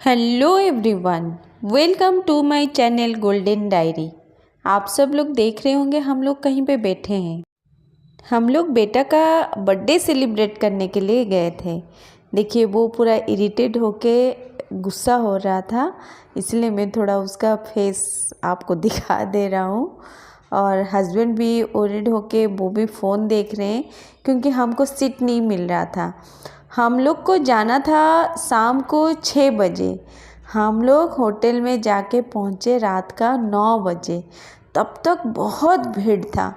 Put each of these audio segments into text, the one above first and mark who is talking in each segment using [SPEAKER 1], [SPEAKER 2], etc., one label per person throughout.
[SPEAKER 1] Hello everyone, welcome to my channel golden diary. आप सब लोग देख रहे होंगे हम लोग कहीं पे बैठे हैं। हम लोग बेटा का बर्थडे सेलिब्रेट करने के लिए गए थे। देखिए वो पूरा इरिटेट होके गुस्सा हो रहा था, इसलिए मैं थोड़ा उसका फेस आपको दिखा दे रहा हूँ। और हस्बैंड भी ओरिड होके वो भी फ़ोन देख रहे हैं क्योंकि हमको सीट नहीं मिल रहा था। हम लोग को जाना था शाम को 6 बजे। हम लोग होटल में जाके पहुँचे रात का 9 बजे। तब तक बहुत भीड़ था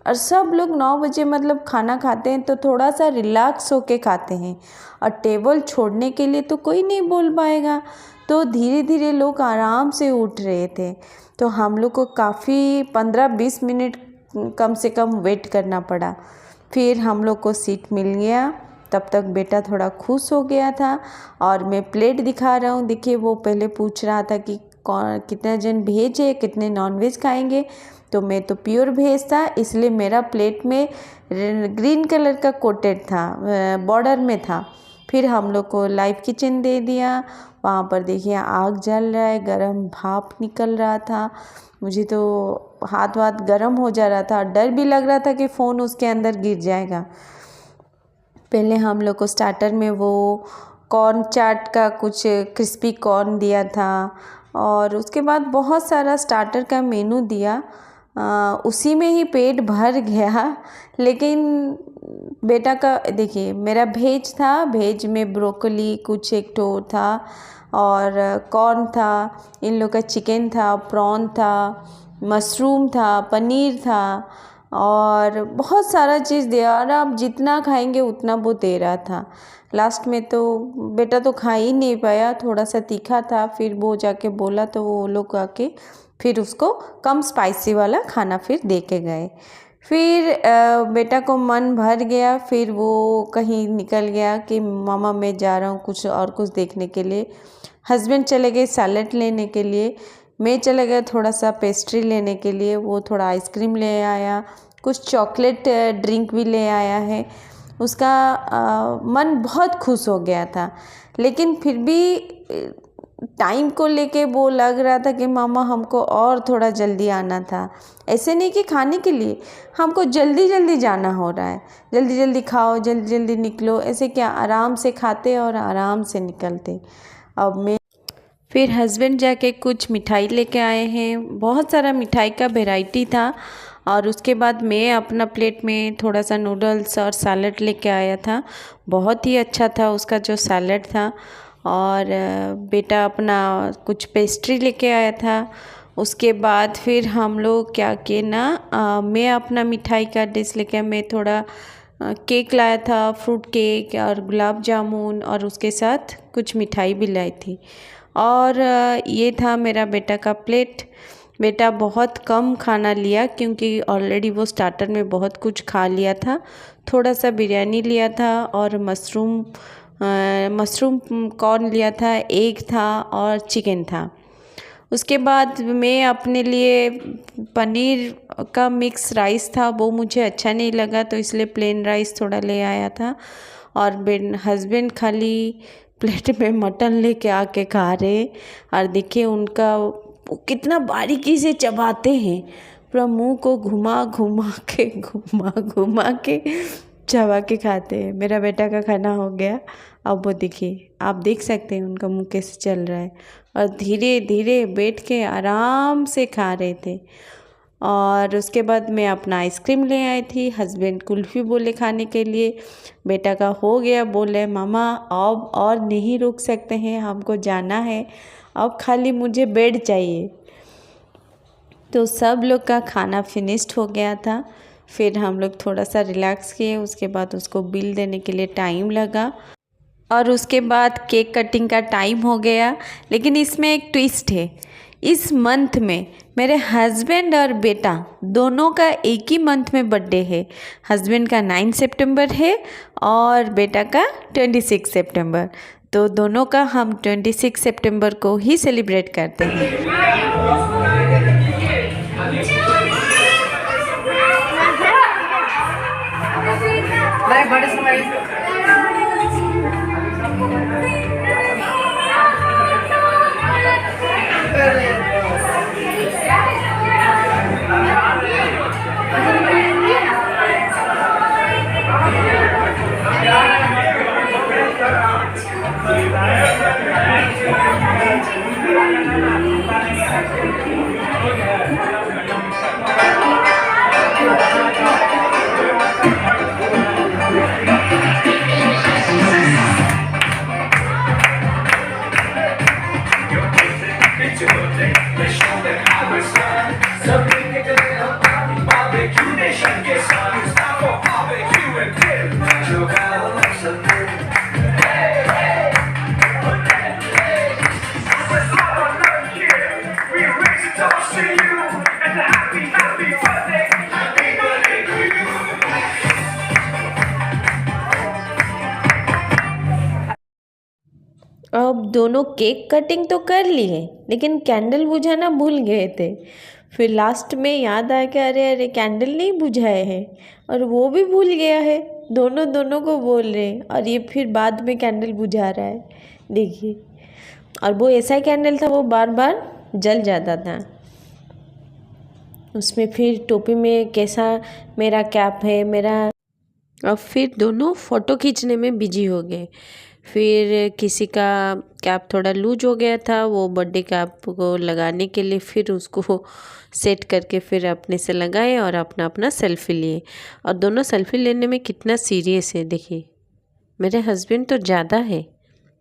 [SPEAKER 1] और सब लोग 9 बजे मतलब खाना खाते हैं तो थोड़ा सा रिलैक्स होके खाते हैं और टेबल छोड़ने के लिए तो कोई नहीं बोल पाएगा। तो धीरे धीरे लोग आराम से उठ रहे थे, तो हम लोग को काफ़ी 15-20 मिनट कम से कम वेट करना पड़ा। फिर हम लोग को सीट मिल गया। तब तक बेटा थोड़ा खुश हो गया था और मैं प्लेट दिखा रहा हूँ। देखिए वो पहले पूछ रहा था कि कौन कितने जन वेज है, कितने नॉनवेज खाएंगे। तो मैं तो प्योर वेज था, इसलिए मेरा प्लेट में ग्रीन कलर का कोटेड था, बॉर्डर में था। फिर हम लोग को लाइव किचन दे दिया। वहाँ पर देखिए आग जल रहा है, गरम भाप निकल रहा था। मुझे तो हाथ वाथ गरम हो जा रहा था, डर भी लग रहा था कि फ़ोन उसके अंदर गिर जाएगा। पहले हम लोग को स्टार्टर में वो कॉर्न चाट का कुछ क्रिस्पी कॉर्न दिया था और उसके बाद बहुत सारा स्टार्टर का मेनू दिया। उसी में ही पेट भर गया। लेकिन बेटा का देखिए, मेरा भेज था, भेज में ब्रोकली कुछ एक ठो था और कॉर्न था, इन लोग का चिकन था, प्रॉन था, मशरूम था, पनीर था और बहुत सारा चीज़ दिया। और आप जितना खाएंगे उतना वो दे रहा था। लास्ट में तो बेटा तो खा ही नहीं पाया, थोड़ा सा तीखा था। फिर वो जाके बोला तो वो लोग आके फिर उसको कम स्पाइसी वाला खाना फिर दे के गए। फिर बेटा को मन भर गया। फिर वो कहीं निकल गया कि मामा मैं जा रहा हूँ कुछ और कुछ देखने के लिए। हस्बैंड चले गए सैलेड लेने के लिए, मैं चला गया थोड़ा सा पेस्ट्री लेने के लिए। वो थोड़ा आइसक्रीम ले आया, कुछ चॉकलेट ड्रिंक भी ले आया है। उसका मन बहुत खुश हो गया था। लेकिन फिर भी टाइम को लेके वो लग रहा था कि मामा हमको और थोड़ा जल्दी आना था। ऐसे नहीं कि खाने के लिए, हमको जल्दी जल्दी जाना हो रहा है। जल्दी जल्दी खाओ, जल्दी जल्दी निकलो। ऐसे क्या, आराम से खाते और आराम से निकलते। अब मैं फिर हस्बैंड जाके कुछ मिठाई लेके आए हैं, बहुत सारा मिठाई का वैरायटी था। और उसके बाद मैं अपना प्लेट में थोड़ा सा नूडल्स और सैलड लेके आया था। बहुत ही अच्छा था उसका जो सैलड था। और बेटा अपना कुछ पेस्ट्री लेके आया था। उसके बाद फिर हम लोग क्या किए ना, मैं अपना मिठाई का डिश लेके, मैं थोड़ा केक लाया था, फ्रूट केक और गुलाब जामुन, और उसके साथ कुछ मिठाई भी लाई थी। और ये था मेरा बेटा का प्लेट। बेटा बहुत कम खाना लिया क्योंकि ऑलरेडी वो स्टार्टर में बहुत कुछ खा लिया था। थोड़ा सा बिरयानी लिया था और मशरूम कॉर्न लिया था, एग था और चिकन था। उसके बाद मैं अपने लिए पनीर का मिक्स राइस था, वो मुझे अच्छा नहीं लगा तो इसलिए प्लेन राइस थोड़ा ले आया था। और हस्बैंड खाली प्लेट में मटन लेके आके खा रहे। और देखिए उनका वो कितना बारीकी से चबाते हैं, पूरा मुंह को घुमा घुमा के चबा के खाते हैं। मेरा बेटा का खाना हो गया। अब वो देखिए, आप देख सकते हैं उनका मुंह कैसे चल रहा है और धीरे धीरे बैठ के आराम से खा रहे थे। और उसके बाद मैं अपना आइसक्रीम ले आई थी, हस्बैंड कुल्फ़ी बोले खाने के लिए। बेटा का हो गया, बोले मामा अब और नहीं रुक सकते हैं, हमको जाना है, अब खाली मुझे बेड चाहिए। तो सब लोग का खाना फिनिश्ड हो गया था। फिर हम लोग थोड़ा सा रिलैक्स किए। उसके बाद उसको बिल देने के लिए टाइम लगा और उसके बाद केक कटिंग का टाइम हो गया। लेकिन इसमें एक ट्विस्ट है, इस मंथ में मेरे हस्बैंड और बेटा दोनों का एक ही मंथ में बर्थडे है। हस्बैंड का 9 सितंबर है और बेटा का 26 सितंबर। तो दोनों का हम 26 सितंबर को ही सेलिब्रेट करते हैं। अब दोनों केक कटिंग तो कर ली है, लेकिन कैंडल बुझाना भूल गए थे। फिर लास्ट में याद आया कि अरे अरे कैंडल नहीं बुझाए हैं, और वो भी भूल गया है। दोनों को बोल रहे हैं, और ये फिर बाद में कैंडल बुझा रहा है, देखिए। और वो ऐसा कैंडल था, वो बार बार जल जाता था। उसमें फिर टोपी में कैसा मेरा कैप है मेरा। अब फिर दोनों फ़ोटो खींचने में बिजी हो गए। फिर किसी का कैप थोड़ा लूज हो गया था, वो बर्थडे कैप को लगाने के लिए फिर उसको सेट करके फिर अपने से लगाए और अपना अपना सेल्फी लिए। और दोनों सेल्फी लेने में कितना सीरियस है, देखिए। मेरे हस्बैंड तो ज़्यादा है,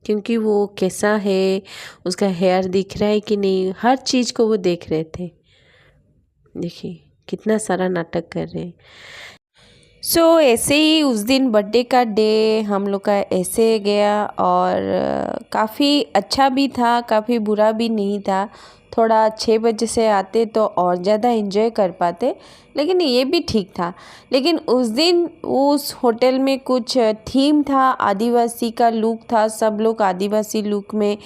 [SPEAKER 1] क्योंकि वो कैसा है, उसका हेयर दिख रहा है कि नहीं, हर चीज़ को वो देख रहे थे। देखिए कितना सारा नाटक कर रहे हैं। ऐसे ही उस दिन बर्थडे का डे हम लोग का ऐसे गया, और काफ़ी अच्छा भी था, काफ़ी बुरा भी नहीं था। थोड़ा 6 बजे से आते तो और ज़्यादा एंजॉय कर पाते, लेकिन ये भी ठीक था। लेकिन उस दिन उस होटल में कुछ थीम था, आदिवासी का लुक था। सब लोग आदिवासी लुक में,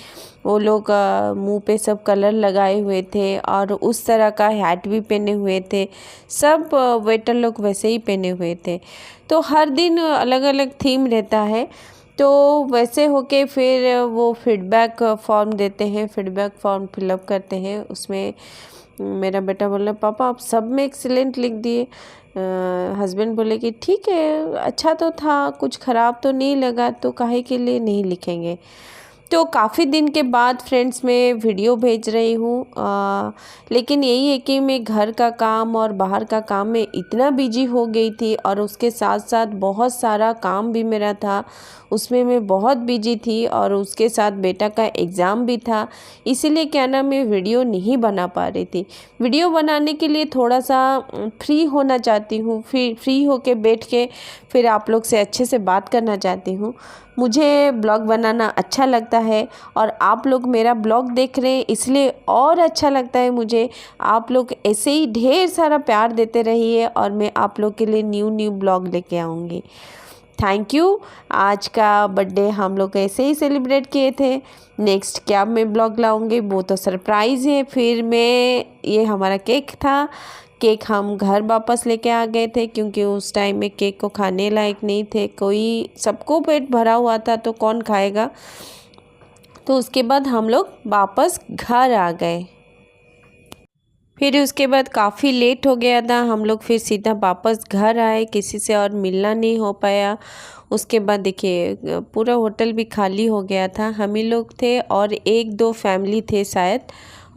[SPEAKER 1] वो लोग मुंह पे सब कलर लगाए हुए थे, और उस तरह का हैट भी पहने हुए थे। सब वेटर लोग वैसे ही पहने हुए थे। तो हर दिन अलग अलग थीम रहता है। तो वैसे होके फिर वो फीडबैक फॉर्म देते हैं, फीडबैक फॉर्म फिलअप करते हैं। उसमें मेरा बेटा बोला, पापा आप सब में एक्सीलेंट लिख दिए। हस्बैंड बोले कि ठीक है, अच्छा तो था, कुछ ख़राब तो नहीं लगा, तो काहे के लिए नहीं लिखेंगे। तो काफ़ी दिन के बाद फ्रेंड्स मैं वीडियो भेज रही हूँ, लेकिन यही है कि मैं घर का काम और बाहर का काम में इतना बिजी हो गई थी, और उसके साथ साथ बहुत सारा काम भी मेरा था, उसमें मैं बहुत बिजी थी। और उसके साथ बेटा का एग्ज़ाम भी था, इसीलिए क्या ना मैं वीडियो नहीं बना पा रही थी। वीडियो बनाने के लिए थोड़ा सा फ्री होना चाहती हूँ, फ्री होके बैठ के फिर आप लोग से अच्छे से बात करना चाहती हूँ। मुझे ब्लॉग बनाना अच्छा लगता है, और आप लोग मेरा ब्लॉग देख रहे हैं इसलिए और अच्छा लगता है मुझे। आप लोग ऐसे ही ढेर सारा प्यार देते रहिए, और मैं आप लोग के लिए न्यू ब्लॉग लेके आऊँगी। Thank you. आज का बर्थडे हम लोग ऐसे ही सेलिब्रेट किए थे। नेक्स्ट क्या मैं ब्लॉग लाऊंगी वो तो सरप्राइज़ है। फिर मैं ये हमारा केक था, केक हम घर वापस लेके आ गए थे, क्योंकि उस टाइम में केक को खाने लायक नहीं थे कोई, सबको पेट भरा हुआ था तो कौन खाएगा। तो उसके बाद हम लोग वापस घर आ गए। फिर उसके बाद काफ़ी लेट हो गया था, हम लोग फिर सीधा वापस घर आए, किसी से और मिलना नहीं हो पाया। उसके बाद देखिए पूरा होटल भी खाली हो गया था, हम ही लोग थे और 1-2 फैमिली थे शायद,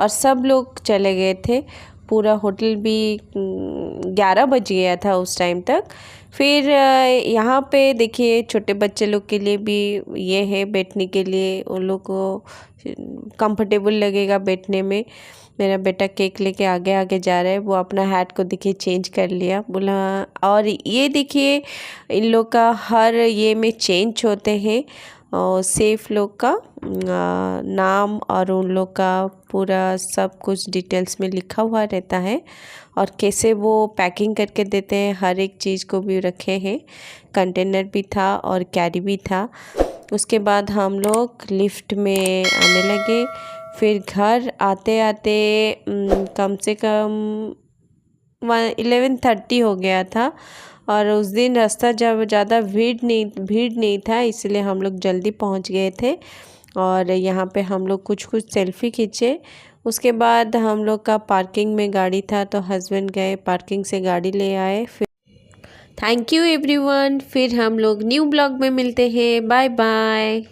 [SPEAKER 1] और सब लोग चले गए थे। पूरा होटल भी 11 बज गया था उस टाइम तक। फिर यहाँ पे देखिए छोटे बच्चे लोग के लिए भी ये है बैठने के लिए, उन लोग को कंफर्टेबल लगेगा बैठने में। मेरा बेटा केक लेके आगे आगे जा रहा है, वो अपना हैट को देखिए चेंज कर लिया, बोला। और ये देखिए इन लोग का हर ये में चेंज होते हैं, और सेफ लोग का नाम और उन लोग का पूरा सब कुछ डिटेल्स में लिखा हुआ रहता है, और कैसे वो पैकिंग करके देते हैं, हर एक चीज़ को भी रखे हैं। कंटेनर भी था और कैरी भी था। उसके बाद हम लोग लिफ्ट में आने लगे। फिर घर आते आते कम से कम 11:30 हो गया था, और उस दिन रास्ता जब ज़्यादा भीड़ नहीं था, इसलिए हम लोग जल्दी पहुंच गए थे। और यहाँ पे हम लोग कुछ सेल्फ़ी खींचे। उसके बाद हम लोग का पार्किंग में गाड़ी था, तो हस्बैंड गए पार्किंग से गाड़ी ले आए। फिर थैंक यू एवरीवन, फिर हम लोग न्यू ब्लॉग में मिलते हैं। Bye bye.